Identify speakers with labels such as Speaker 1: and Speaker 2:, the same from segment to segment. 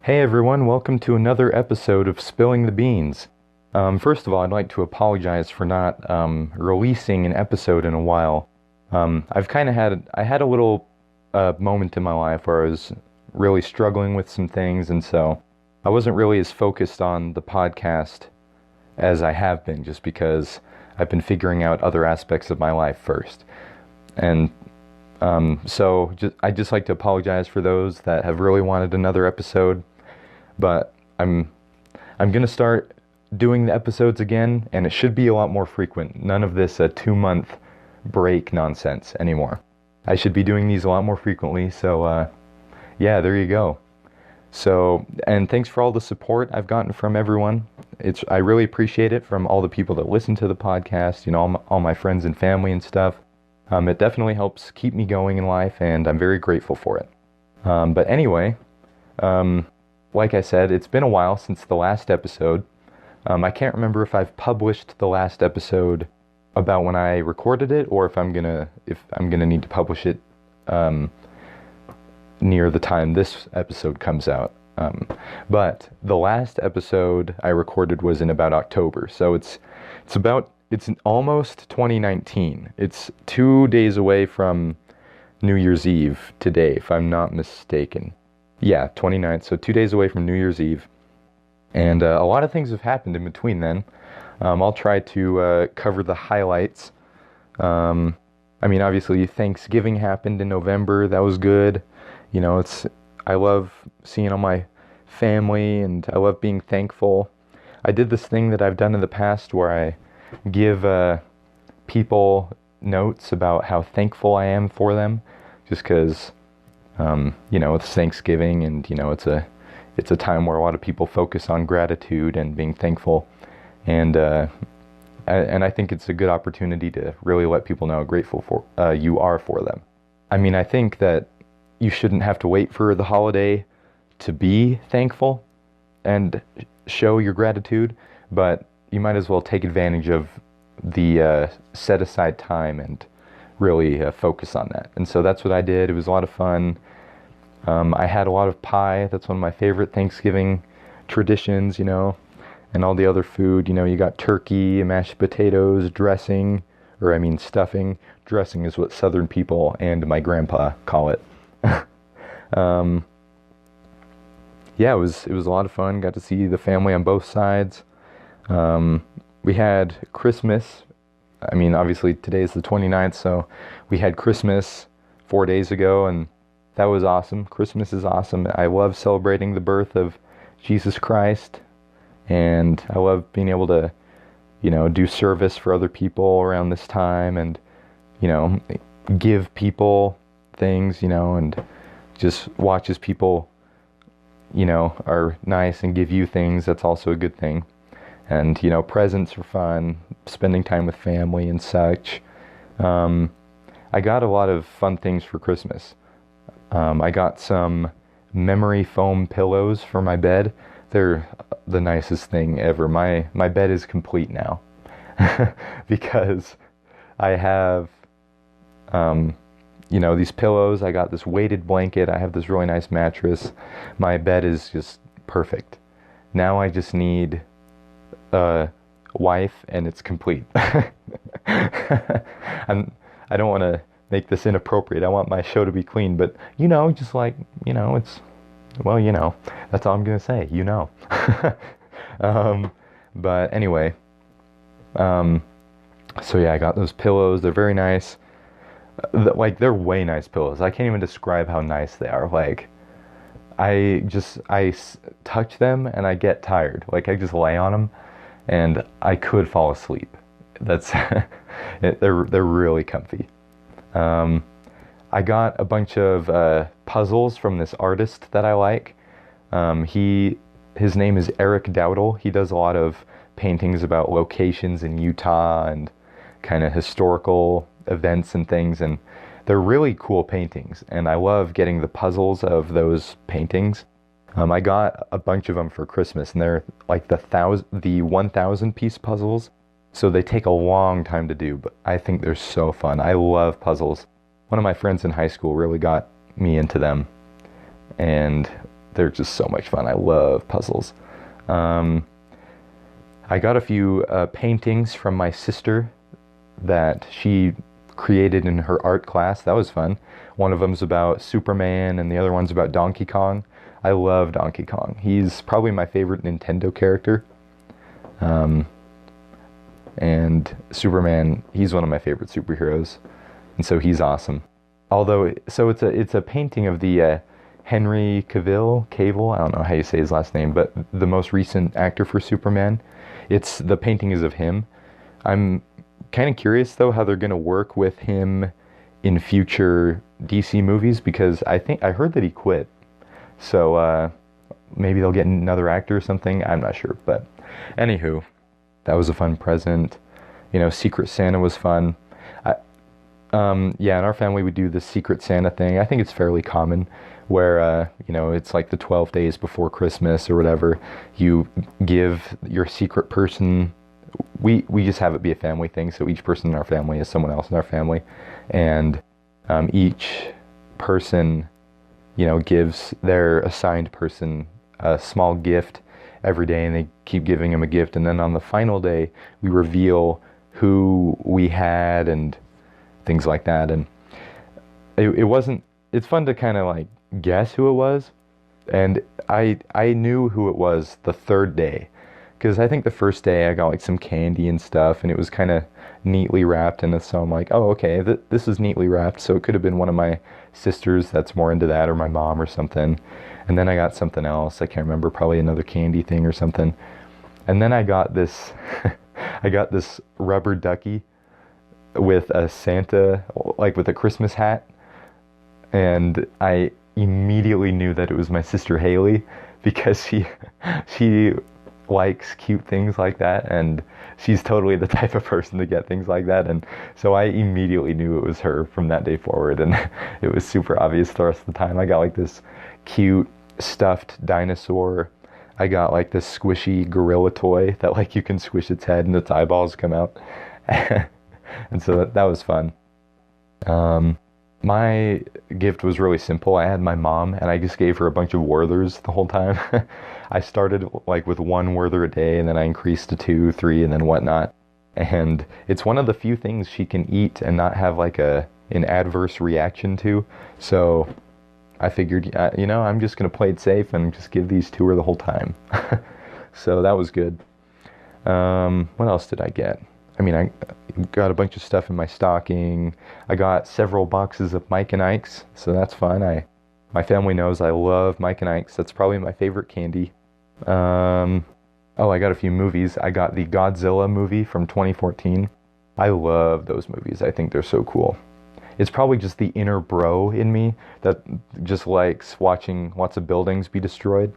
Speaker 1: Hey everyone, welcome to another episode of Spilling the Beans. First of all, I'd like to apologize for not releasing an episode in a while. I had a little moment in my life where I was really struggling with some things, and so I wasn't really as focused on the podcast as I have been, just because I've been figuring out other aspects of my life first. And I'd just like to apologize for those that have really wanted another episode. But I'm gonna start doing the episodes again, and it should be a lot more frequent. None of this 2-month break nonsense anymore. I should be doing these a lot more frequently, so yeah, there you go. So, and thanks for all the support I've gotten from everyone. I really appreciate it from all the people that listen to the podcast, all my friends and family and stuff. It definitely helps keep me going in life, and I'm very grateful for it. But anyway, like I said, it's been a while since the last episode. I can't remember if I've published the last episode about when I recorded it, or if I'm gonna need to publish it near the time this episode comes out. But the last episode I recorded was in about October, so it's almost 2019. It's 2 days away from New Year's Eve today, if I'm not mistaken. Yeah, 29th, so 2 days away from New Year's Eve. And a lot of things have happened in between then. I'll try to cover the highlights. Obviously Thanksgiving happened in November. That was good. I love seeing all my family, and I love being thankful. I did this thing that I've done in the past where I give people notes about how thankful I am for them, just because it's Thanksgiving, and it's a time where a lot of people focus on gratitude and being thankful, and I think it's a good opportunity to really let people know how grateful you are for them. I think that you shouldn't have to wait for the holiday to be thankful and show your gratitude, but you might as well take advantage of the set aside time and really focus on that. And so that's what I did. It was a lot of fun. I had a lot of pie. That's one of my favorite Thanksgiving traditions, and all the other food. You got turkey, mashed potatoes, dressing, stuffing. Dressing is what Southern people and my grandpa call it. Yeah, it was a lot of fun. Got to see the family on both sides. We had Christmas. Obviously today is the 29th, so we had Christmas 4 days ago, and that was awesome. Christmas is awesome. I love celebrating the birth of Jesus Christ, and I love being able to, do service for other people around this time, and, give people things, and just watch as people, are nice and give you things. That's also a good thing. And, presents are fun, spending time with family and such. I got a lot of fun things for Christmas. I got some memory foam pillows for my bed. They're the nicest thing ever. My bed is complete now because I have, these pillows. I got this weighted blanket. I have this really nice mattress. My bed is just perfect. Now I just need a wife, and it's complete. I don't want to make this inappropriate. I want my show to be clean, but just like, it's, well, that's all I'm gonna say, But anyway, so yeah, I got those pillows. They're very nice. They're way nice pillows. I can't even describe how nice they are. I touch them and I get tired. I just lay on them and I could fall asleep. That's they're really comfy. I got a bunch of puzzles from this artist that I like. His name is Eric Dowdle. He does a lot of paintings about locations in Utah and kind of historical events and things, and they're really cool paintings, and I love getting the puzzles of those paintings. I got a bunch of them for Christmas, and they're like the 1,000 piece puzzles, so they take a long time to do, but I think they're so fun. I love puzzles. One of my friends in high school really got me into them, and they're just so much fun. I love puzzles. Um, I got a few paintings from my sister that she created in her art class. That was fun. One of them's about Superman and the other one's about Donkey Kong. I love Donkey Kong. He's probably my favorite Nintendo character. Um, and Superman, he's one of my favorite superheroes. And so he's awesome. Although, so it's a painting of the Henry Cavill, I don't know how you say his last name, but the most recent actor for Superman. The painting is of him. I'm kind of curious though how they're going to work with him in future DC movies, because I heard that he quit. So maybe they'll get another actor or something. I'm not sure, but anywho, that was a fun present. You know, Secret Santa was fun. Yeah, in our family we do the Secret Santa thing. I think it's fairly common where, you know, it's like the 12 days before Christmas or whatever. You give your secret person, we just have it be a family thing. So each person in our family is someone else in our family. And each person, you know, gives their assigned person a small gift every day, and they keep giving them a gift. And then on the final day, we reveal who we had and things like that. And it's fun to kind of like guess who it was. And I knew who it was the third day, because I think the first day I got like some candy and stuff, and it was kind of neatly wrapped. And so I'm like, oh, okay, this is neatly wrapped. So it could have been one of my sisters that's more into that, or my mom or something. And then I got something else. I can't remember, probably another candy thing or something. And then I got this, I got this rubber ducky with a Santa, like with a Christmas hat. And I immediately knew that it was my sister Haley, because she likes cute things like that, and she's totally the type of person to get things like that. And so I immediately knew it was her from that day forward, and it was super obvious the rest of the time. I got like this cute stuffed dinosaur. I got like this squishy gorilla toy that like you can squish its head and its eyeballs come out. And so that was fun. My gift was really simple. I had my mom, and I just gave her a bunch of Werthers the whole time. I started like with one Werther a day, and then I increased to 2, 3, and then whatnot. And it's one of the few things she can eat and not have like an adverse reaction to. So I figured, you know, I'm just going to play it safe and just give these to her the whole time. So that was good. What else did I get? I mean, I got a bunch of stuff in my stocking. I got several boxes of Mike and Ike's, so that's fun. My family knows I love Mike and Ike's. That's probably my favorite candy. Oh, I got a few movies. I got the Godzilla movie from 2014. I love those movies. I think they're so cool. It's probably just the inner bro in me that just likes watching lots of buildings be destroyed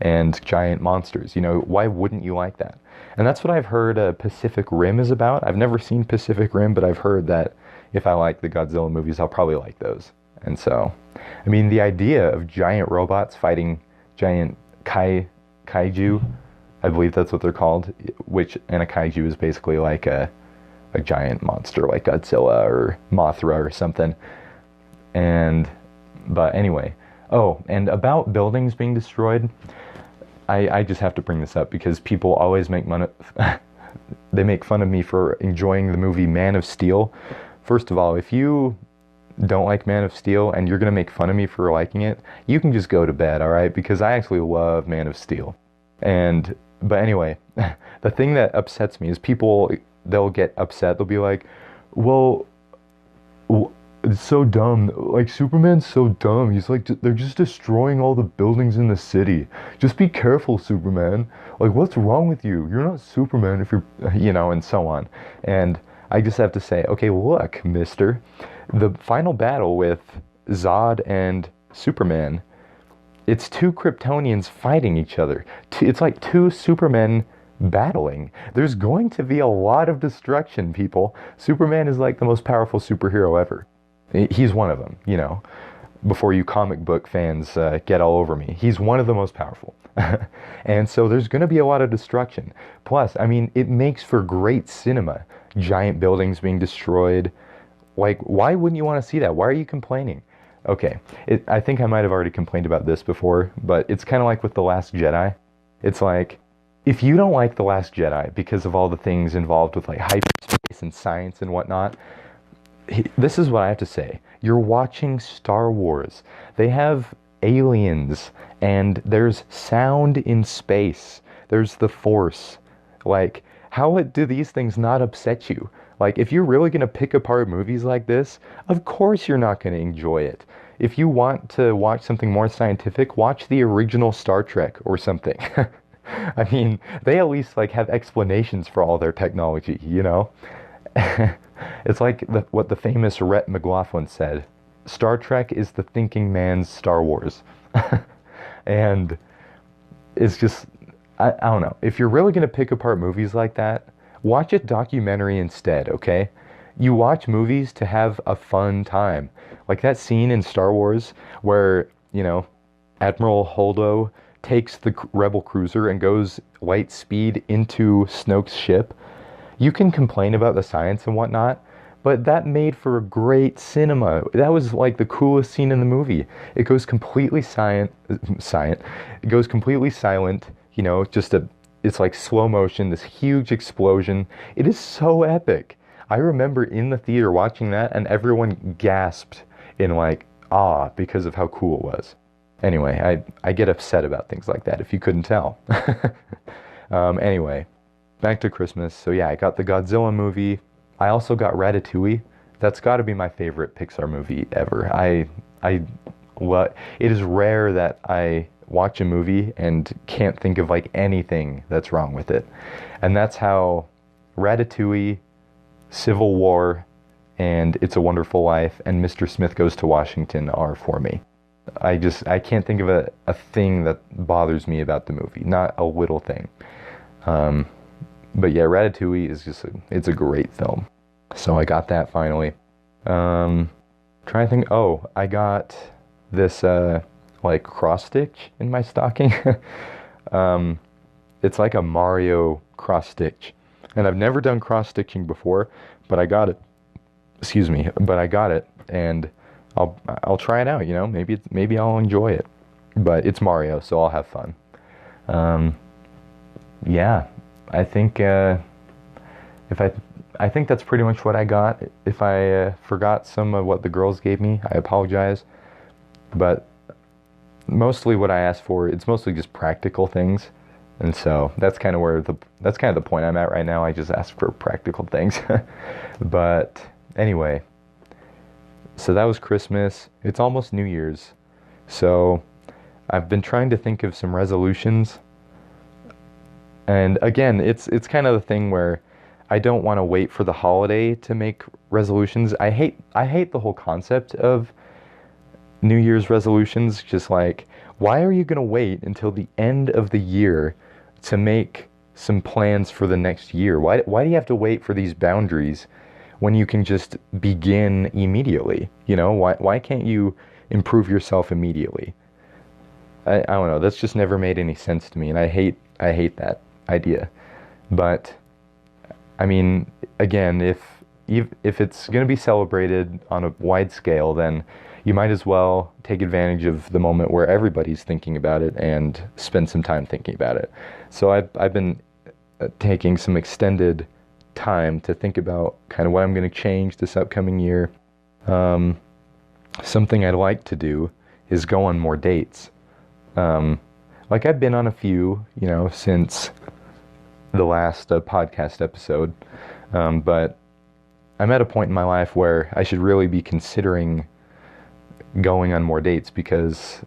Speaker 1: and giant monsters. You know, why wouldn't you like that? And that's what I've heard Pacific Rim is about. I've never seen Pacific Rim, but I've heard that if I like the Godzilla movies, I'll probably like those. And so, I mean, the idea of giant robots fighting giant kaiju, I believe that's what they're called, and a kaiju is basically like a giant monster like Godzilla or Mothra or something. But anyway, oh, and about buildings being destroyed, I just have to bring this up because people always make they make fun of me for enjoying the movie Man of Steel. First of all, if you don't like Man of Steel and you're going to make fun of me for liking it, you can just go to bed, all right? Because I actually love Man of Steel. But anyway, the thing that upsets me is people, they'll get upset. They'll be like, well, it's so dumb. Like, Superman's so dumb. He's like, they're just destroying all the buildings in the city. Just be careful, Superman. Like, what's wrong with you? You're not Superman if you're, you know, and so on. And I just have to say, okay, look, mister, the final battle with Zod and Superman, it's two Kryptonians fighting each other. It's like two Supermen battling. There's going to be a lot of destruction, people. Superman is like the most powerful superhero ever. He's one of them, you know, before you comic book fans get all over me. He's one of the most powerful. And so there's going to be a lot of destruction. Plus, I mean, it makes for great cinema. Giant buildings being destroyed. Like, why wouldn't you want to see that? Why are you complaining? Okay, I think I might have already complained about this before, but it's kind of like with The Last Jedi. It's like, if you don't like The Last Jedi because of all the things involved with like hyperspace and science and whatnot, this is what I have to say. You're watching Star Wars. They have aliens, and there's sound in space. There's the Force. Like, how do these things not upset you? Like, if you're really going to pick apart movies like this, of course you're not going to enjoy it. If you want to watch something more scientific, watch the original Star Trek or something. I mean, they at least like have explanations for all their technology, you know? It's like what the famous Rhett McLaughlin said. Star Trek is the thinking man's Star Wars. And it's just, I don't know. If you're really going to pick apart movies like that, watch a documentary instead, okay? You watch movies to have a fun time. Like that scene in Star Wars where, you know, Admiral Holdo takes the Rebel cruiser and goes light speed into Snoke's ship. You can complain about the science and whatnot, but that made for a great cinema. That was like the coolest scene in the movie. It goes completely silent. It goes completely silent. You know, it's like slow motion, this huge explosion. It is so epic. I remember in the theater watching that, and everyone gasped in like awe because of how cool it was. Anyway, I get upset about things like that, if you couldn't tell. Anyway, back to Christmas. So yeah, I got the Godzilla movie. I also got Ratatouille. That's got to be my favorite Pixar movie ever. It is rare that I watch a movie and can't think of like anything that's wrong with it. And that's how Ratatouille, Civil War, and It's a Wonderful Life, and Mr. Smith Goes to Washington are for me. I can't think of a thing that bothers me about the movie. Not a little thing. But yeah, Ratatouille is it's a great film. So I got that finally. Trying to think, I got this like cross stitch in my stocking. It's like a Mario cross stitch. And I've never done cross stitching before, but I got it. Excuse me, but I got it, and I'll try it out, you know, maybe I'll enjoy it. But it's Mario, so I'll have fun. Yeah, I think I think that's pretty much what I got. If I forgot some of what the girls gave me, I apologize. But mostly what I asked for, it's mostly just practical things. And so that's kind of the point I'm at right now. I just asked for practical things. But anyway, so that was Christmas. It's almost New Year's. So I've been trying to think of some resolutions. And again, it's kind of the thing where I don't want to wait for the holiday to make resolutions. I hate the whole concept of New Year's resolutions. Just like, why are you going to wait until the end of the year to make some plans for the next year? Why do you have to wait for these boundaries when you can just begin immediately? You know, why can't you improve yourself immediately? I don't know. That's just never made any sense to me, and I hate that idea. But I mean, again, if it's going to be celebrated on a wide scale, then you might as well take advantage of the moment where everybody's thinking about it and spend some time thinking about it. So I've been taking some extended time to think about kind of what I'm going to change this upcoming year. Something I'd like to do is go on more dates. Like I've been on a few, you know, since the last podcast episode, but I'm at a point in my life where I should really be considering going on more dates because,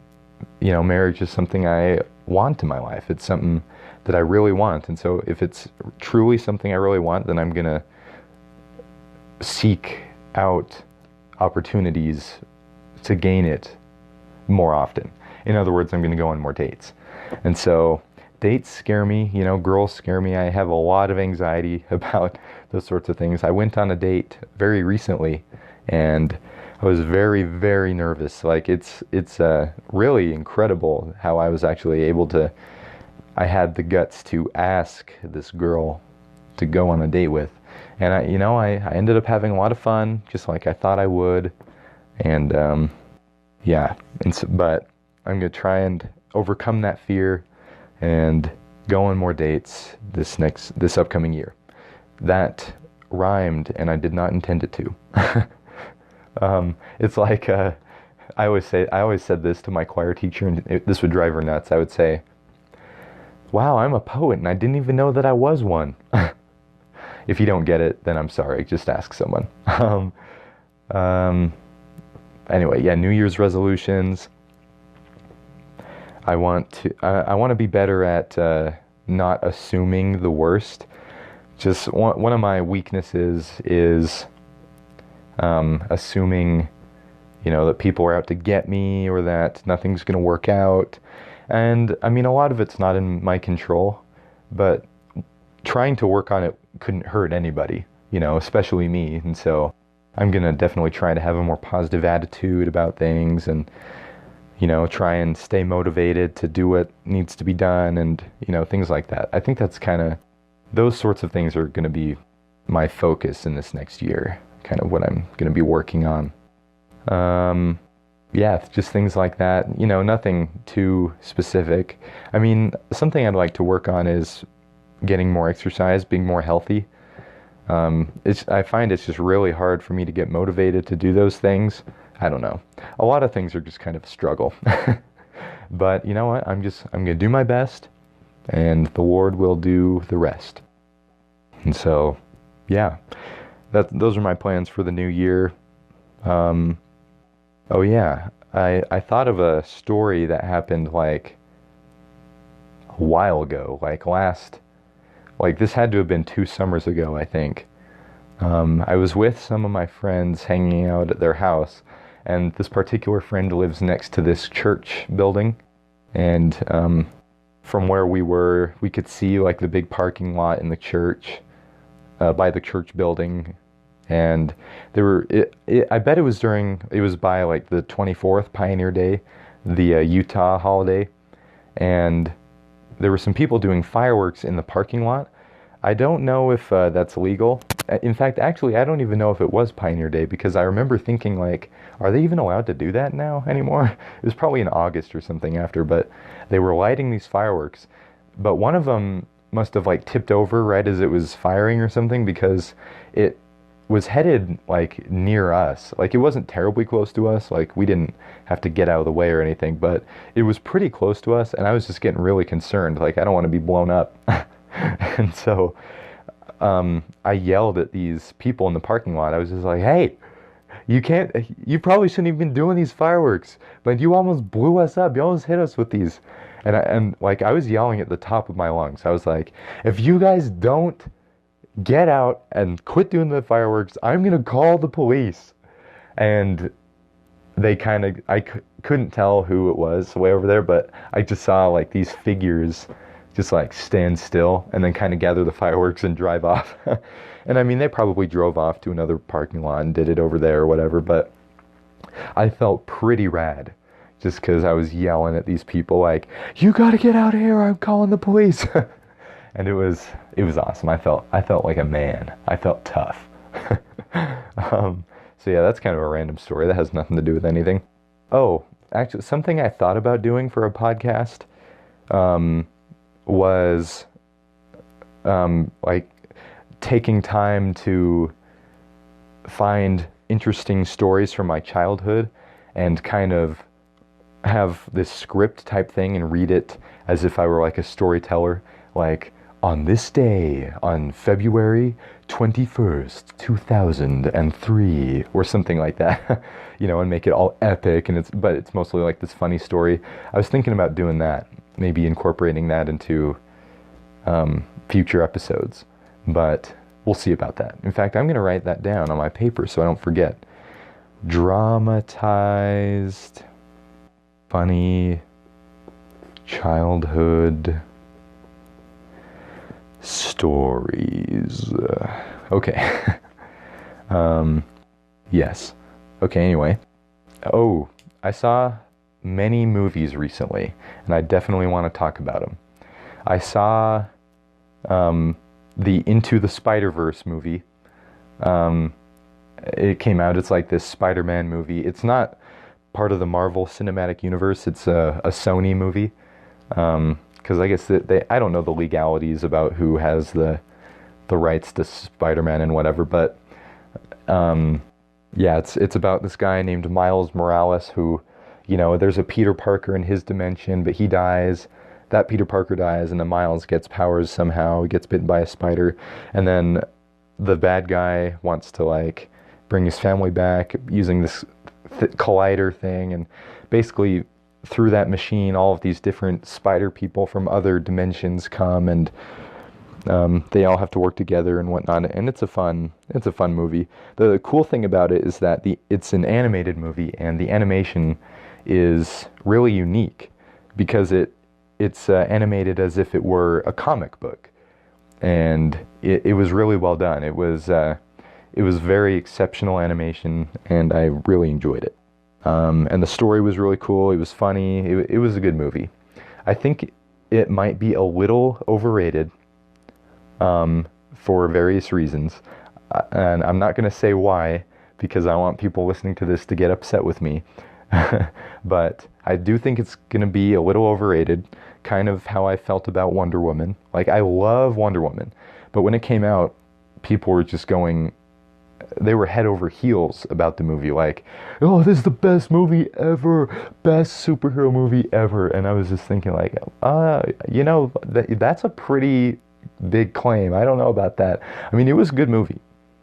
Speaker 1: you know, marriage is something I want in my life. It's something that I really want. And so if it's truly something I really want, then I'm going to seek out opportunities to gain it more often. In other words, I'm going to go on more dates. And so dates scare me, you know, girls scare me. I have a lot of anxiety about those sorts of things. I went on a date very recently and I was very, very nervous. Like it's really incredible how I was actually able to, I had the guts to ask this girl to go on a date with. And I ended up having a lot of fun, just like I thought I would. And yeah, but I'm gonna try and overcome that fear and go on more dates this upcoming year. That rhymed, and I did not intend it to. It's like I always said this to my choir teacher, and this would drive her nuts. I would say, "Wow, I'm a poet, and I didn't even know that I was one." If you don't get it, then I'm sorry. Just ask someone. Um, anyway, yeah, New Year's resolutions. I want to be better at not assuming the worst. Just one of my weaknesses is assuming, that people are out to get me or that nothing's going to work out. And I mean, a lot of it's not in my control, but trying to work on it couldn't hurt anybody, especially me. And so I'm going to definitely try to have a more positive attitude about things and, try and stay motivated to do what needs to be done and, things like that. I think that's those sorts of things are going to be my focus in this next year, kind of what I'm going to be working on. Yeah, just things like that, nothing too specific. I mean, something I'd like to work on is getting more exercise, being more healthy. I find it's just really hard for me to get motivated to do those things. I don't know. A lot of things are just kind of a struggle. But you know what? I'm going to do my best, and the Lord will do the rest. And so, yeah, those are my plans for the new year. Oh yeah, I thought of a story that happened like a while ago, like this had to have been 2 summers ago, I think. I was with some of my friends hanging out at their house, and this particular friend lives next to this church building, and from where we were, we could see like the big parking lot in the church, by the church building, and I bet it was by like the 24th, Pioneer Day, the Utah holiday, and there were some people doing fireworks in the parking lot. I don't know if that's legal. In fact, actually, I don't even know if it was Pioneer Day, because I remember thinking like, are they even allowed to do that now anymore? It was probably in August or something after, but they were lighting these fireworks. But one of them must have like tipped over right as it was firing or something, because it was headed like near us. Like it wasn't terribly close to us. Like we didn't have to get out of the way or anything, but it was pretty close to us, and I was just getting really concerned. Like I don't want to be blown up. And so I yelled at these people in the parking lot. I was just like, "Hey, you probably shouldn't have been doing these fireworks, but you almost blew us up. You almost hit us with these." And like I was yelling at the top of my lungs. I was like, "If you guys don't get out and quit doing the fireworks, I'm gonna call the police." And they couldn't tell who it was way over there, but I just saw like these figures just like stand still and then kind of gather the fireworks and drive off. And I mean, they probably drove off to another parking lot and did it over there or whatever, but I felt pretty rad just because I was yelling at these people like, "You gotta get out of here, I'm calling the police." And it was awesome. I felt like a man. I felt tough. So yeah, that's kind of a random story that has nothing to do with anything. Oh, actually, something I thought about doing for a podcast was like taking time to find interesting stories from my childhood and kind of have this script type thing and read it as if I were like a storyteller, like on this day, on February 21st, 2003, or something like that, and make it all epic, but it's mostly like this funny story. I was thinking about doing that, maybe incorporating that into future episodes, but we'll see about that. In fact, I'm going to write that down on my paper so I don't forget. Dramatized, funny, childhood stories. Okay. Yes. Okay, anyway. Oh, I saw many movies recently, and I definitely want to talk about them. I saw the Into the Spider-Verse movie. It came out. It's like this Spider-Man movie. It's not part of the Marvel Cinematic Universe. It's a Sony movie. Because I guess I don't know the legalities about who has the rights to Spider-Man and whatever, but yeah, it's about this guy named Miles Morales who, there's a Peter Parker in his dimension, but he dies. That Peter Parker dies, and then Miles gets powers somehow. He gets bitten by a spider, and then the bad guy wants to like bring his family back using this collider thing, and basically through that machine, all of these different spider people from other dimensions come, and they all have to work together and whatnot. And it's a fun movie. The cool thing about it is that it's an animated movie, and the animation is really unique because it's animated as if it were a comic book, and it was really well done. It was very exceptional animation, and I really enjoyed it. And the story was really cool. It was funny. It was a good movie. I think it might be a little overrated for various reasons, and I'm not going to say why because I want people listening to this to get upset with me. But I do think it's going to be a little overrated, kind of how I felt about Wonder Woman. Like, I love Wonder Woman, but when it came out, people were just they were head over heels about the movie, like, oh, this is the best movie ever, best superhero movie ever. And I was just thinking, like, that's a pretty big claim. I don't know about that. I mean, it was a good movie.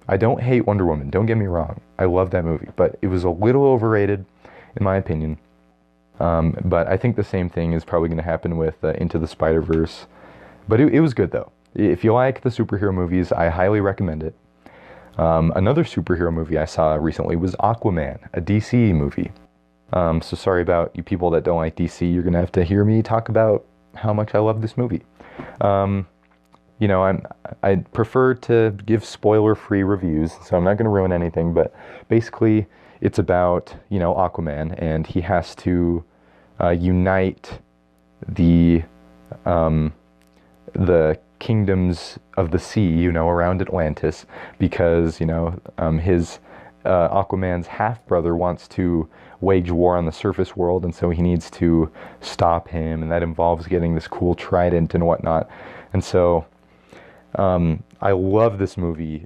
Speaker 1: I don't hate Wonder Woman, don't get me wrong. I love that movie, but it was a little overrated, in my opinion. But I think the same thing is probably going to happen with Into the Spider-Verse. But it was good, though. If you like the superhero movies, I highly recommend it. Another superhero movie I saw recently was Aquaman, a DC movie. So sorry about you people that don't like DC. You're going to have to hear me talk about how much I love this movie. I prefer to give spoiler-free reviews, so I'm not going to ruin anything. But basically, it's about, Aquaman, and he has to unite the kingdoms of the sea, around Atlantis, because, his Aquaman's half-brother wants to wage war on the surface world, and so he needs to stop him, and that involves getting this cool trident and whatnot. And so I love this movie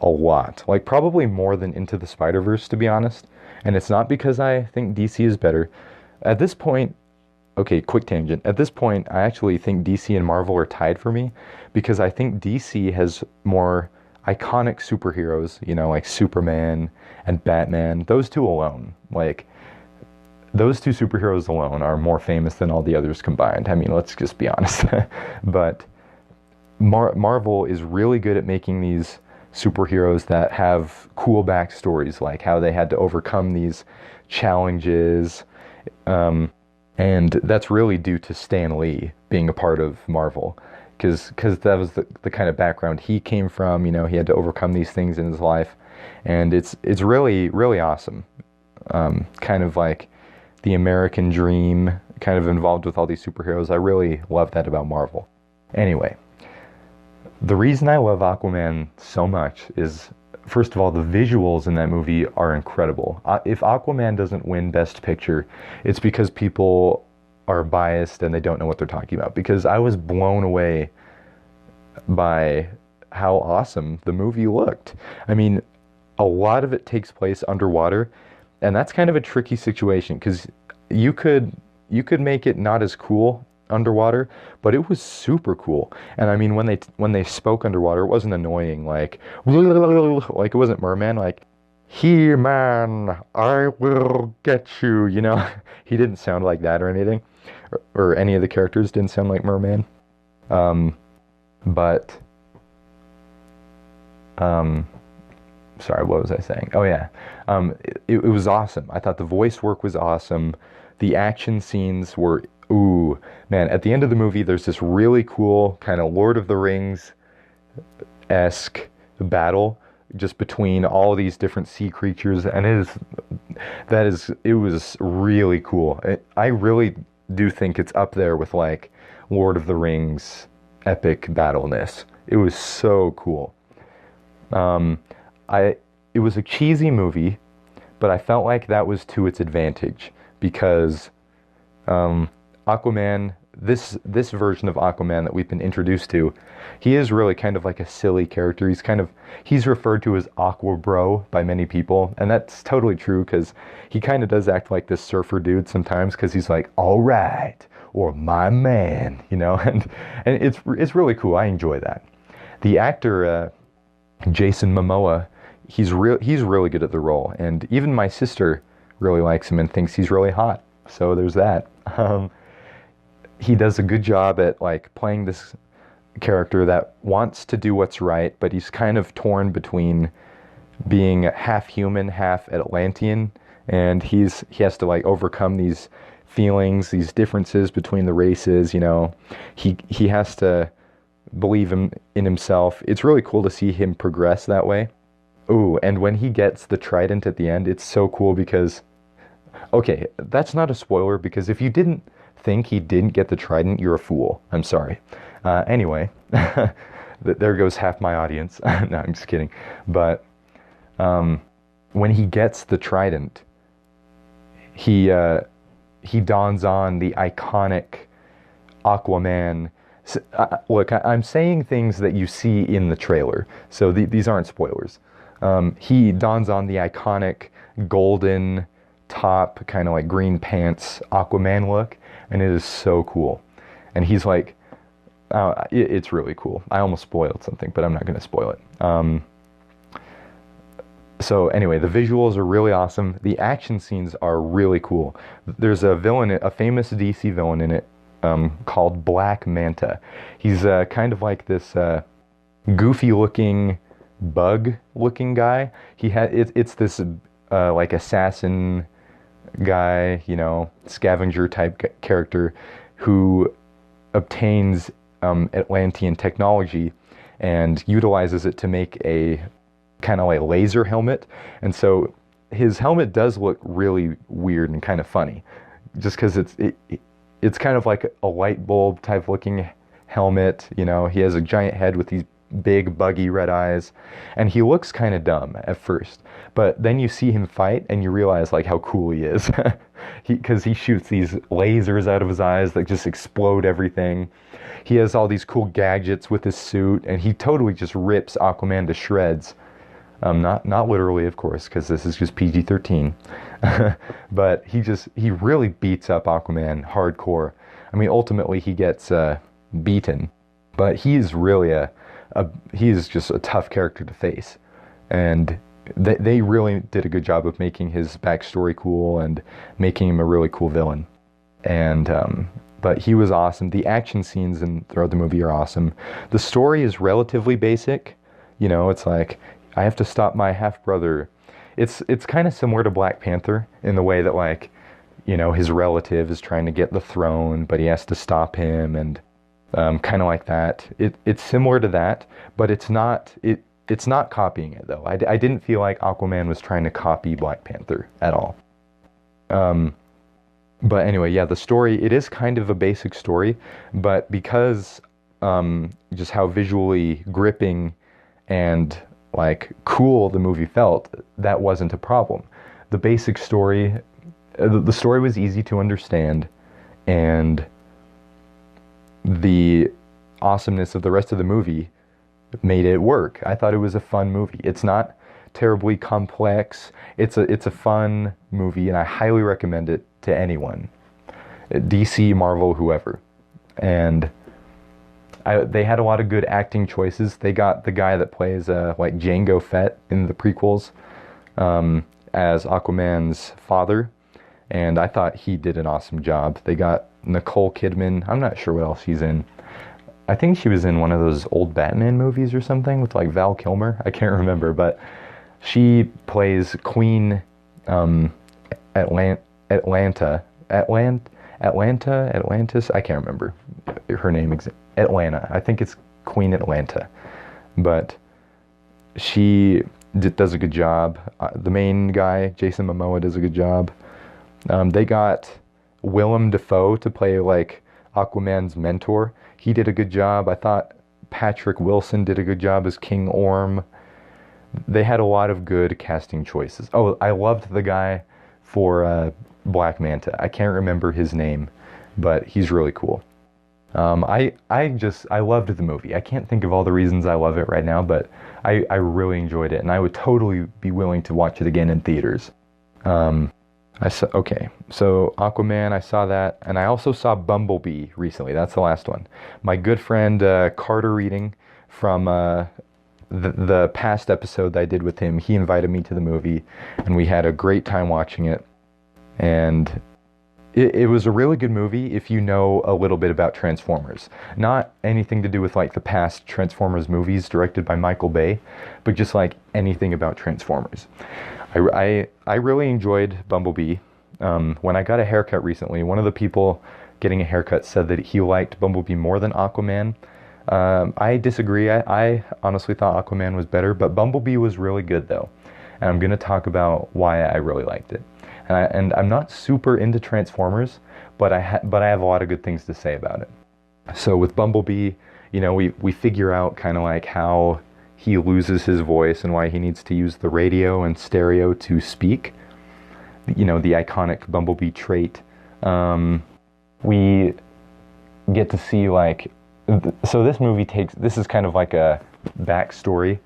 Speaker 1: a lot, like probably more than Into the Spider-Verse, to be honest. And it's not because I think DC is better. At this point, okay, quick tangent. At this point, I actually think DC and Marvel are tied for me because I think DC has more iconic superheroes, like Superman and Batman. Those two alone, like, those two superheroes alone are more famous than all the others combined. I mean, let's just be honest. But Marvel is really good at making these superheroes that have cool backstories, like how they had to overcome these challenges. And that's really due to Stan Lee being a part of Marvel, because that was the kind of background he came from. He had to overcome these things in his life, and it's really, really awesome. Kind of like the American dream, kind of involved with all these superheroes. I really love that about Marvel. Anyway, the reason I love Aquaman so much is, first of all, the visuals in that movie are incredible. If Aquaman doesn't win Best Picture, it's because people are biased and they don't know what they're talking about. Because I was blown away by how awesome the movie looked. I mean, a lot of it takes place underwater, and that's kind of a tricky situation because you could make it not as cool underwater, but it was super cool. And I mean, when they spoke underwater, it wasn't annoying, like it wasn't Merman, like, "Here, man, I will get you," He didn't sound like that or anything, or any of the characters didn't sound like Merman. But sorry, what was I saying? Oh yeah, it was awesome. I thought the voice work was awesome. The action scenes were, ooh, man, at the end of the movie, there's this really cool kind of Lord of the Rings-esque battle just between all these different sea creatures, and it was really cool. I really do think it's up there with like Lord of the Rings epic battleness. It was so cool. It was a cheesy movie, but I felt like that was to its advantage because Aquaman, this version of Aquaman that we've been introduced to, he is really kind of like a silly character. He's referred to as Aqua Bro by many people, and that's totally true because he kind of does act like this surfer dude sometimes because he's like, all right, or my man, and it's really cool. I enjoy that. The actor Jason Momoa, he's really good at the role, and even my sister really likes him and thinks he's really hot. So there's that. He does a good job at like playing this character that wants to do what's right, but he's kind of torn between being half human, half Atlantean, and he has to like overcome these feelings, these differences between the races. He has to believe in himself. It's really cool to see him progress that way. Ooh, and when he gets the trident at the end, it's so cool because, okay, that's not a spoiler because if you didn't think he didn't get the trident, you're a fool. I'm sorry. Anyway, there goes half my audience. No, I'm just kidding. But when he gets the trident, he dons on the iconic Aquaman. Look, I'm saying things that you see in the trailer, so these aren't spoilers. He dons on the iconic golden top, kind of like green pants Aquaman look, and it is so cool. And he's like, it's really cool. I almost spoiled something, but I'm not going to spoil it. So anyway, the visuals are really awesome. The action scenes are really cool. There's a villain, a famous DC villain in it, called Black Manta. He's kind of like this goofy-looking, bug-looking guy. It's this like assassin guy, scavenger type character who obtains Atlantean technology and utilizes it to make a kind of like laser helmet. And so his helmet does look really weird and kind of funny, just because it's kind of like a light bulb type looking helmet. He has a giant head with these big buggy red eyes, and he looks kind of dumb at first, but then you see him fight and you realize like how cool he is. Because he shoots these lasers out of his eyes that just explode everything. He has all these cool gadgets with his suit, and he totally just rips Aquaman to shreds. Not literally, of course, because this is just PG-13. But he really beats up Aquaman hardcore. I mean, ultimately he gets beaten, but he is really he is just a tough character to face. And they really did a good job of making his backstory cool and making him a really cool villain. And but he was awesome. The action scenes throughout the movie are awesome. The story is relatively basic. It's like, I have to stop my half-brother. It's kind of similar to Black Panther in the way that, like, his relative is trying to get the throne, but he has to stop him, and kind of like that. It's similar to that, but it's not copying it, though. I didn't feel like Aquaman was trying to copy Black Panther at all. But anyway, yeah, the story, it is kind of a basic story, but because just how visually gripping and like cool the movie felt, that wasn't a problem. The basic story, the story was easy to understand, and the awesomeness of the rest of the movie made it work. I thought it was a fun movie. It's not terribly complex. It's a fun movie, and I highly recommend it to anyone, DC, Marvel, whoever. And they had a lot of good acting choices. They got the guy that plays like Jango Fett in the prequels as Aquaman's father, and I thought he did an awesome job. They got Nicole Kidman. I'm not sure what else she's in. I think she was in one of those old Batman movies or something with like Val Kilmer. I can't remember, but she plays Queen Atlantis. I can't remember her name. Atlanta. I think it's Queen Atlanta. But she does a good job. The main guy, Jason Momoa, does a good job. They got Willem Dafoe to play like Aquaman's mentor. He did a good job. I thought Patrick Wilson did a good job as King Orm. they had a lot of good casting choices. Oh, I loved the guy for Black Manta. I can't remember his name, but he's really cool. I loved the movie. I can't think of all the reasons I love it right now, but I really enjoyed it, and I would totally be willing to watch it again in theaters. Um, okay, so Aquaman, I saw that, and I also saw Bumblebee recently. That's the last one. My good friend Carter Reading from the past episode that I did with him, he invited me to the movie, and we had a great time watching it. And it was a really good movie if you know a little bit about Transformers. Not anything to do with like the past Transformers movies directed by Michael Bay, but just like anything about Transformers. I really enjoyed Bumblebee. When I got a haircut recently, one of the people getting a haircut said that he liked Bumblebee more than Aquaman. I disagree. I honestly thought Aquaman was better, but Bumblebee was really good though. And I'm going to talk about why I really liked it. And I'm not super into Transformers, but I have a lot of good things to say about it. So with Bumblebee, you know, we figure out kind of like how he loses his voice and why he needs to use the radio and stereo to speak. You know, the iconic Bumblebee trait. We get to see like, so this movie this is kind of like a backstory.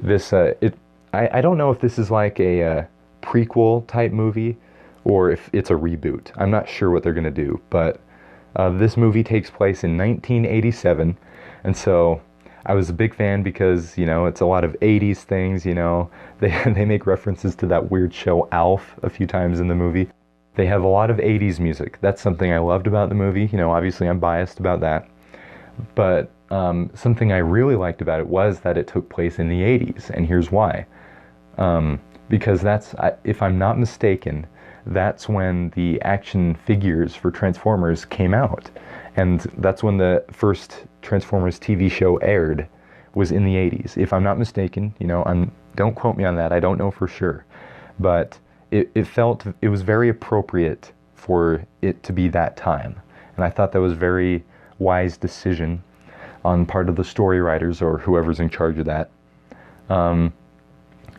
Speaker 1: I don't know if this is like a prequel type movie or if it's a reboot. I'm not sure what they're going to do, but this movie takes place in 1987, and so I was a big fan because, you know, it's a lot of 80s things, you know. They make references to that weird show Alf a few times in the movie. They have a lot of 80s music. That's something I loved about the movie. You know, obviously I'm biased about that. But something I really liked about it was that it took place in the 80s, and here's why. Because if I'm not mistaken, that's when the action figures for Transformers came out. And that's when the first Transformers TV show aired, was in the 80s. If I'm not mistaken, you know, don't quote me on that, I don't know for sure. But it was very appropriate for it to be that time. And I thought that was a very wise decision on part of the story writers or whoever's in charge of that.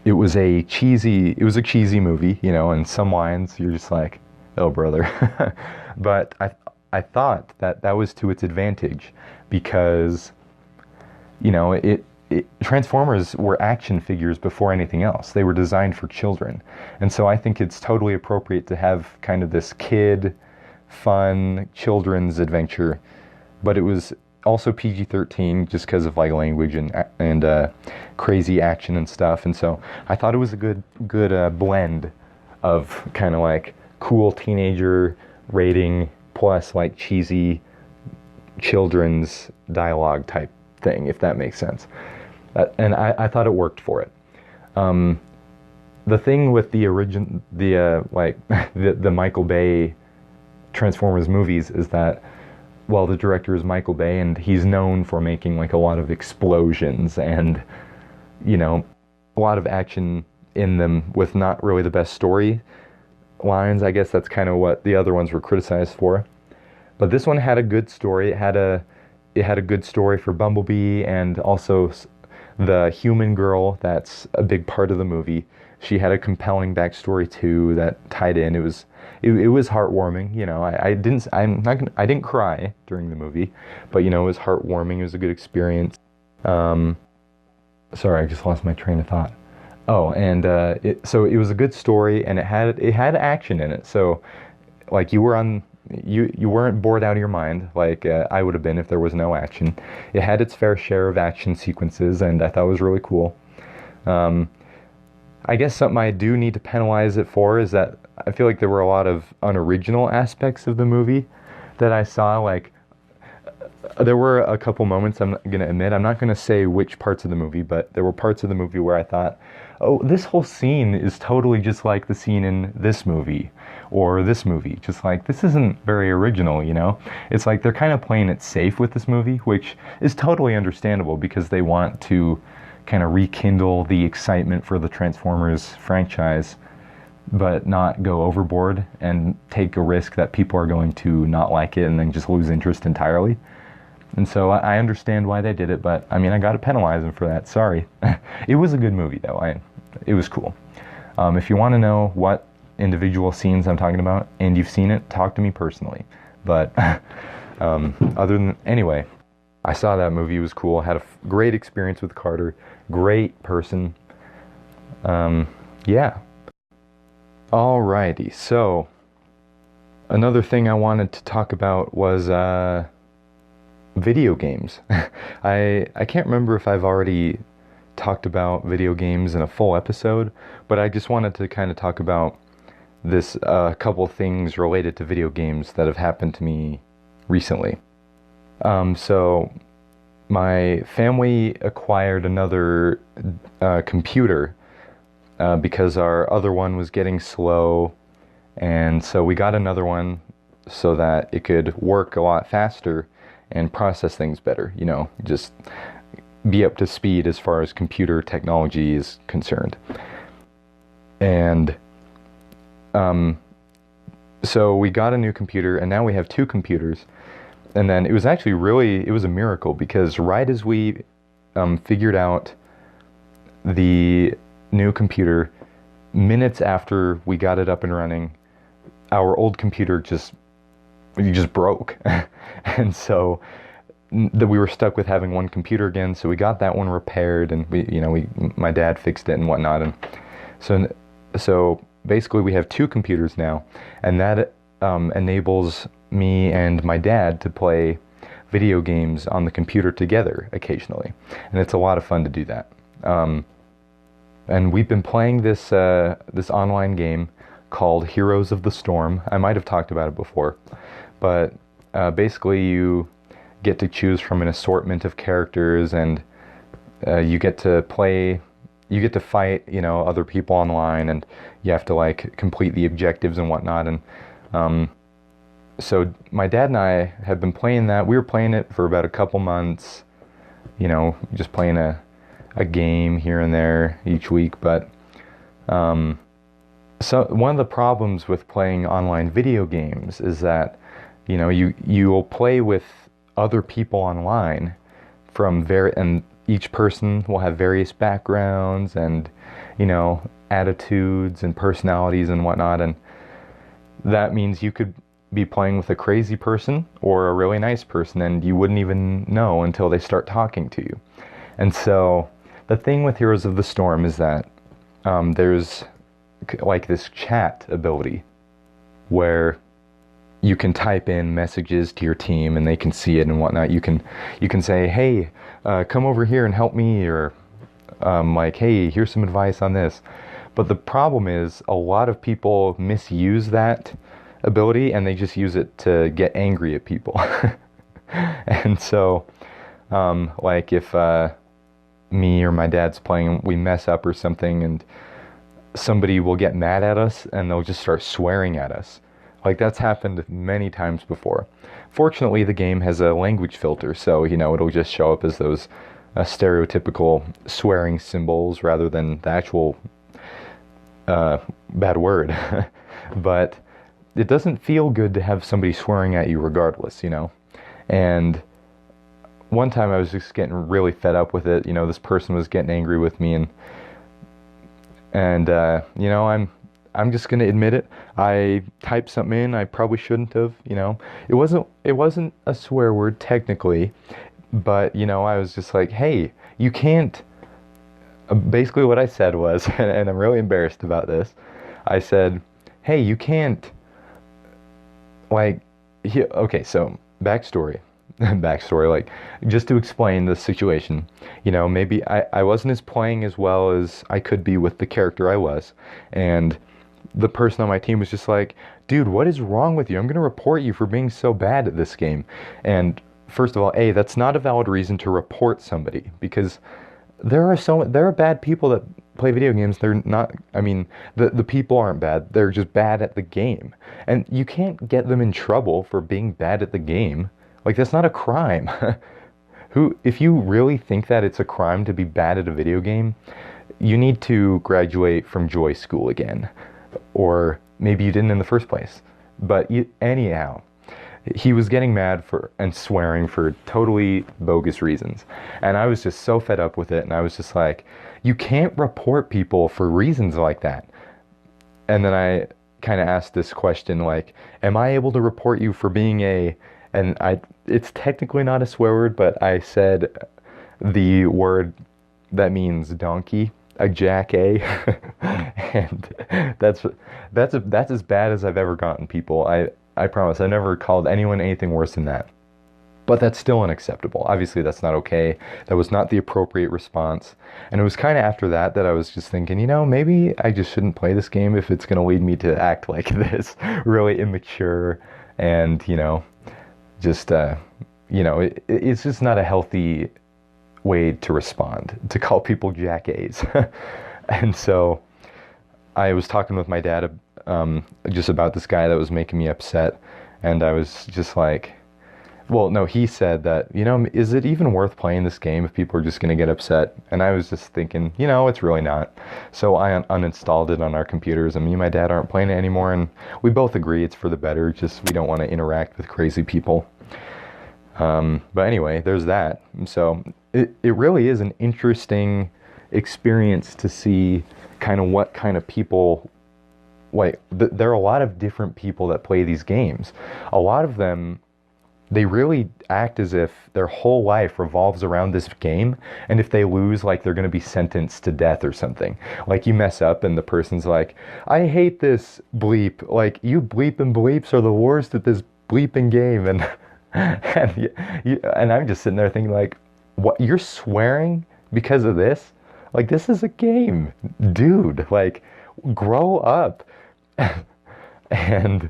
Speaker 1: It was a cheesy movie, you know, and some lines you're just like, oh brother. But I thought that was to its advantage because, you know, Transformers were action figures before anything else. They were designed for children. And so I think it's totally appropriate to have kind of this kid, fun, children's adventure. But it was also PG-13 just because of like language and crazy action and stuff. And so I thought it was a good blend of kind of like cool teenager rating plus like cheesy children's dialogue type thing, if that makes sense. And I thought it worked for it. The thing with the the Michael Bay Transformers movies is that, well, the director is Michael Bay, and he's known for making like a lot of explosions and, you know, a lot of action in them with not really the best story lines. I guess that's kind of what the other ones were criticized for. But this one had a good story. It had a good story for Bumblebee, and also the human girl that's a big part of the movie. She had a compelling backstory too that tied in. It was heartwarming, you know. I didn't cry during the movie, but you know, it was heartwarming. It was a good experience. Sorry, I just lost my train of thought. Oh, and so it was a good story, and it had action in it. So, like, you weren't bored out of your mind like I would have been if there was no action. It had its fair share of action sequences, and I thought it was really cool. I guess something I do need to penalize it for is that I feel like there were a lot of unoriginal aspects of the movie that I saw. Like, there were a couple moments, I'm going to admit, I'm not going to say which parts of the movie, but there were parts of the movie where I thought, oh, this whole scene is totally just like the scene in this movie or this movie. Just like, this isn't very original, you know? It's like they're kind of playing it safe with this movie, which is totally understandable because they want to kind of rekindle the excitement for the Transformers franchise, but not go overboard and take a risk that people are going to not like it and then just lose interest entirely. And so I understand why they did it, but I mean, I gotta penalize them for that. Sorry. It was a good movie though. It was cool. If you want to know what individual scenes I'm talking about, and you've seen it, talk to me personally. But anyway, I saw that movie. It was cool. Had a great experience with Carter. Great person. Yeah. Alrighty. So another thing I wanted to talk about was video games. I can't remember if I've already talked about video games in a full episode, but I just wanted to kind of talk about this couple things related to video games that have happened to me recently. So my family acquired another computer because our other one was getting slow, and so we got another one so that it could work a lot faster and process things better, you know, just be up to speed as far as computer technology is concerned. And so we got a new computer, and now we have two computers. And then it was actually it was a miracle, because right as we figured out the new computer, minutes after we got it up and running, our old computer just broke. And so that we were stuck with having one computer again. So we got that one repaired, and my dad fixed it and whatnot. And so basically we have two computers now, and that enables me and my dad to play video games on the computer together occasionally, and it's a lot of fun to do that. And we've been playing this online game called Heroes of the Storm. I might have talked about it before, but basically you get to choose from an assortment of characters, and you get to fight, other people online, and you have to like complete the objectives and whatnot. And so my dad and I have been playing that. We were playing it for about a couple months, just playing a game here and there each week. But so one of the problems with playing online video games is that you will play with other people online and each person will have various backgrounds and attitudes and personalities and whatnot, and that means you could be playing with a crazy person or a really nice person, and you wouldn't even know until they start talking to you. And so the thing with Heroes of the Storm is that there's like this chat ability where you can type in messages to your team and they can see it and whatnot. You can say, hey, come over here and help me, or like, hey, here's some advice on this. But the problem is a lot of people misuse that ability, and they just use it to get angry at people. And so like if me or my dad's playing, we mess up or something, and somebody will get mad at us and they'll just start swearing at us. Like, that's happened many times before. Fortunately, the game has a language filter, so it'll just show up as those stereotypical swearing symbols rather than the actual bad word. But it doesn't feel good to have somebody swearing at you regardless, And one time I was just getting really fed up with it. This person was getting angry with me, and I'm just gonna admit it. I typed something in I probably shouldn't have. It wasn't a swear word technically, but I was just like, hey, you can't. Basically, what I said was, and I'm really embarrassed about this. I said, hey, you can't. Okay, so backstory, like, just to explain the situation, maybe I wasn't playing as well as I could be with the character I was, and the person on my team was just like, dude, what is wrong with you? I'm going to report you for being so bad at this game. And first of all, that's not a valid reason to report somebody, because there are bad people that play video games. They're not, the people aren't bad. They're just bad at the game. And you can't get them in trouble for being bad at the game. Like, that's not a crime. If you really think that it's a crime to be bad at a video game, you need to graduate from Joy School again. Or maybe you didn't in the first place. But anyhow, he was getting mad for and swearing for totally bogus reasons. And I was just so fed up with it. And I was just like, you can't report people for reasons like that. And then I kind of asked this question, like, am I able to report you for being and it's technically not a swear word, but I said the word that means donkey, a jack A. And that's as bad as I've ever gotten people. I promise I never called anyone anything worse than that. But that's still unacceptable. Obviously, that's not okay. That was not the appropriate response. And it was kind of after that I was just thinking, maybe I just shouldn't play this game if it's going to lead me to act like this, really immature and, just, it's just not a healthy way to respond, to call people jack A's. And so I was talking with my dad just about this guy that was making me upset. And I was just like, well, no, he said that, is it even worth playing this game if people are just going to get upset? And I was just thinking, it's really not. So I uninstalled it on our computers, and me and my dad aren't playing it anymore. And we both agree it's for the better. Just we don't want to interact with crazy people. But anyway, there's that. So it really is an interesting experience to see kind of what kind of people, like, there are a lot of different people that play these games. A lot of them, they really act as if their whole life revolves around this game, and if they lose, like, they're going to be sentenced to death or something. Like, you mess up and the person's like, I hate this bleep. Like, you bleep and bleeps are the worst at this bleeping game. And and I'm just sitting there thinking, like, what, you're swearing because of this? Like, this is a game, dude. Like, grow up. And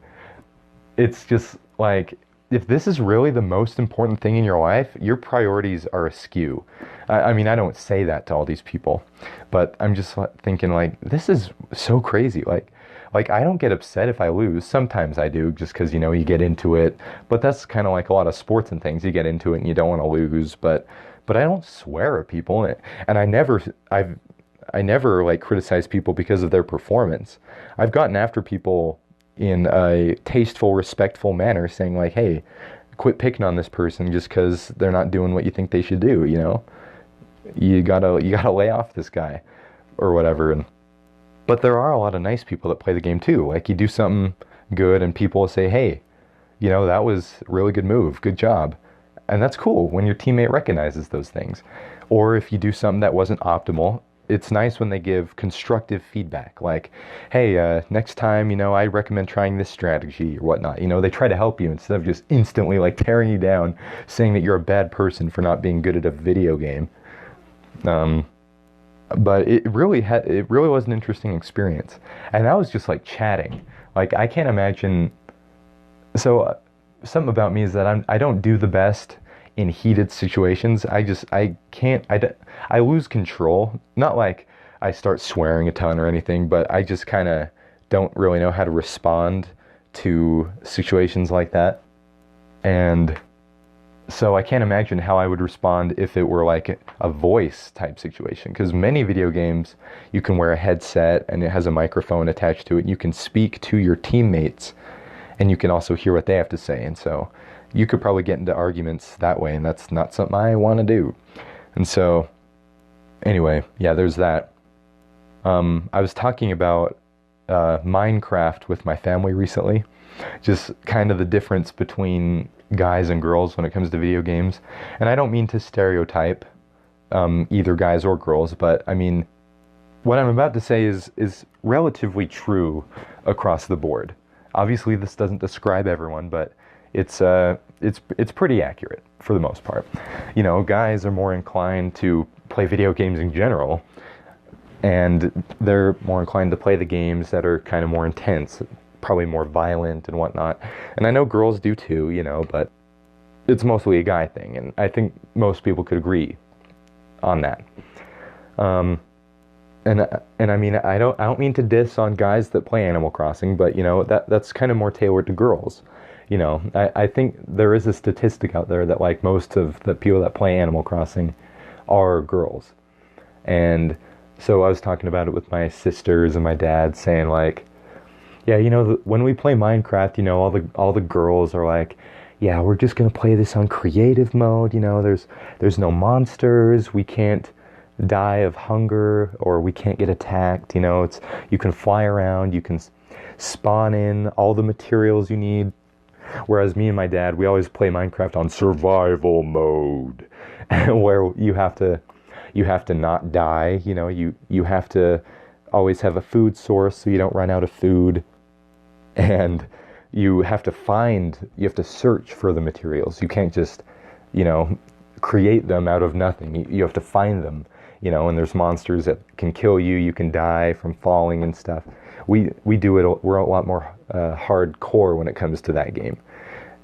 Speaker 1: it's just like, if this is really the most important thing in your life, your priorities are askew. I mean, I don't say that to all these people, but I'm just thinking, like, this is so crazy. Like I don't get upset if I lose. Sometimes I do, just because, you get into it. But that's kind of like a lot of sports and things. You get into it and you don't want to lose. But I don't swear at people, and I never like criticize people because of their performance. I've gotten after people in a tasteful, respectful manner, saying like, hey, quit picking on this person just because they're not doing what you think they should do, you gotta lay off this guy or whatever. But there are a lot of nice people that play the game too. Like, you do something good and people will say, hey, that was a really good move, good job. And that's cool when your teammate recognizes those things. Or if you do something that wasn't optimal, it's nice when they give constructive feedback, like, hey, next time, I recommend trying this strategy or whatnot. They try to help you instead of just instantly like tearing you down, saying that you're a bad person for not being good at a video game. But it really was an interesting experience. And that was just like chatting. Like, I can't imagine. So something about me is that I don't do the best in heated situations. I lose control. Not like I start swearing a ton or anything, but I just kind of don't really know how to respond to situations like that. And so I can't imagine how I would respond if it were like a voice type situation. Because many video games, you can wear a headset and it has a microphone attached to it. You can speak to your teammates and you can also hear what they have to say. And so you could probably get into arguments that way, and that's not something I want to do. And so, anyway, yeah, there's that. I was talking about Minecraft with my family recently. Just kind of the difference between guys and girls when it comes to video games. And I don't mean to stereotype either guys or girls, but I mean, what I'm about to say is relatively true across the board. Obviously, this doesn't describe everyone, but it's pretty accurate for the most part. Guys are more inclined to play video games in general, and they're more inclined to play the games that are kind of more intense, probably more violent and whatnot. And I know girls do too, but it's mostly a guy thing, and I think most people could agree on that. And I mean, I don't mean to diss on guys that play Animal Crossing, but that's kind of more tailored to girls. I think there is a statistic out there that like most of the people that play Animal Crossing are girls. And so I was talking about it with my sisters and my dad, saying like, yeah, when we play Minecraft, all the girls are like, yeah, we're just gonna play this on creative mode. You know, there's no monsters. We can't die of hunger, or we can't get attacked. You know, you can fly around. You can spawn in all the materials you need. Whereas me and my dad, we always play Minecraft on survival mode, where you have to not die. You know, you have to always have a food source so you don't run out of food, and you have to search for the materials. You can't just, you know, create them out of nothing. You have to find them, you know, and there's monsters that can kill you. You can die from falling and stuff. We do it. We're a lot more hardcore when it comes to that game,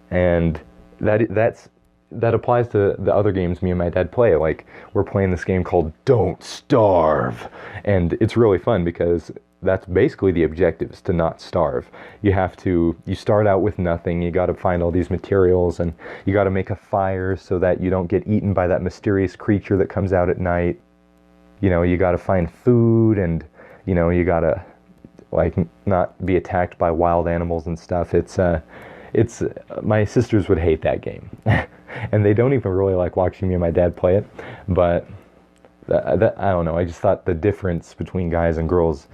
Speaker 1: and that applies to the other games me and my dad play. Like, we're playing this game called Don't Starve, and it's really fun because that's basically the objective, is to not starve. You start out with nothing. You got to find all these materials, and you got to make a fire so that you don't get eaten by that mysterious creature that comes out at night. You know, you got to find food, and you know, you got to like not be attacked by wild animals and stuff. It's my sisters would hate that game, and they don't even really like watching me and my dad play it. But I don't know. I just thought the difference between guys and girls,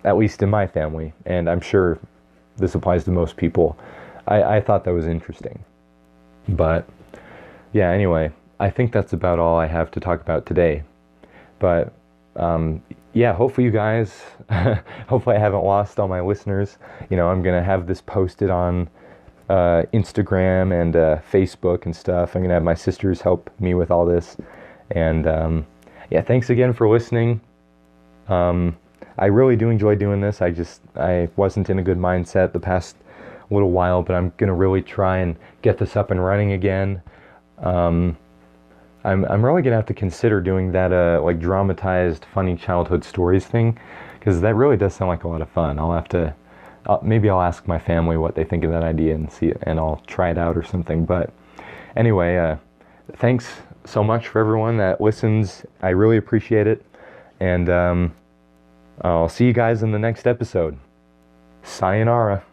Speaker 1: at least in my family, and I'm sure this applies to most people, I thought that was interesting. But yeah, anyway, I think that's about all I have to talk about today. But yeah, hopefully you guys, hopefully I haven't lost all my listeners. You know, I'm going to have this posted on Instagram and Facebook and stuff. I'm going to have my sisters help me with all this. And yeah, thanks again for listening. I really do enjoy doing this. I wasn't in a good mindset the past little while, but I'm going to really try and get this up and running again. I'm really gonna have to consider doing that like dramatized funny childhood stories thing, because that really does sound like a lot of fun. Maybe I'll ask my family what they think of that idea and see it, and I'll try it out or something. But anyway, thanks so much for everyone that listens. I really appreciate it, and I'll see you guys in the next episode. Sayonara.